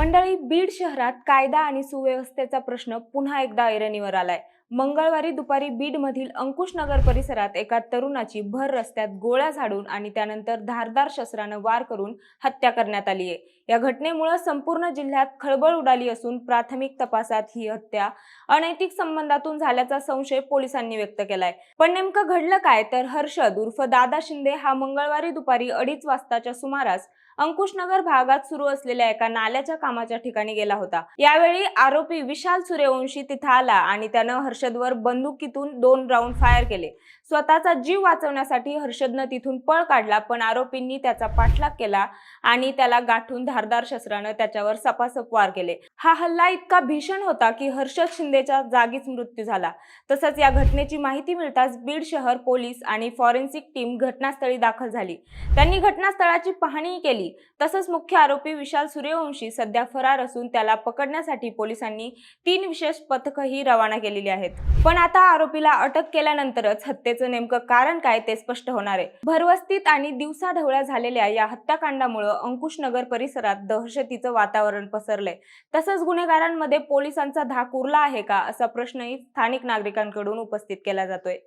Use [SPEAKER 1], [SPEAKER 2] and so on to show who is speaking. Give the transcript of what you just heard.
[SPEAKER 1] मंडळी, बीड शहरात कायदा आणि सुव्यवस्थेचा प्रश्न पुन्हा एकदा ऐरणीवर आलाय। मंगळवारी दुपारी बीडमधील अंकुशनगर परिसरात एका तरुणाची भर रस्त्यात गोळ्या झाडून आणि त्यानंतर धारदार शस्त्राने वार करून हत्या करण्यात आली आहे। या घटनेमुळे संपूर्ण जिल्ह्यात खळबळ उडाली असून प्राथमिक तपासात ही हत्या अनैतिक संबंधातून झाल्याचा संशय पोलिसांनी व्यक्त केलाय। पण नेमकं घडलं काय, तर हर्षद उर्फ दादा शिंदे हा मंगळवारी दुपारी 2:30 वाजताच्या सुमारास अंकुशनगर भागात सुरू असलेल्या एका नाल्याच्या कामाच्या ठिकाणी गेला होता। यावेळी आरोपी विशाल सूर्यवंशी तिथे आला आणि त्यानं हर्षदवर बंदुकीतून 2 राऊंड फायर केले। स्वतःचा जीव वाचवण्यासाठी हर्षदनं तिथून पळ काढला, पण आरोपींनी त्याचा पाठलाग केला आणि त्याला गाठून धारदार शस्त्राने त्याच्यावर सपासप वार केले। हा हल्ला इतका भीषण होता की हर्षद शिंदेचा जागीच मृत्यू झाला। तसंच या घटनेची माहिती मिळताच बीड शहर पोलीस आणि फॉरेन्सिक टीम घटनास्थळी दाखल झाली। त्यांनी घटनास्थळाची पाहणी केली। तसंच मुख्य आरोपी विशाल सूर्यवंशी सध्या फरार असून त्याला पकडण्यासाठी पोलिसांनी 3 विशेष पथकही रवाना केलेली आहेत। पण आता आरोपीला अटक केल्यानंतरच हत्येचं नेमकं कारण काय ते स्पष्ट होणार आहे। भरवस्तीत आणि दिवसाढवळ्या झालेल्या या हत्याकांडामुळे अंकुशनगर परिसरात दहशतीचं वातावरण पसरलंय। तसंच गुन्हेगारांमध्ये पोलिसांचा धाक उरला आहे का, असा प्रश्नही स्थानिक नागरिकांकडून उपस्थित केला जातोय।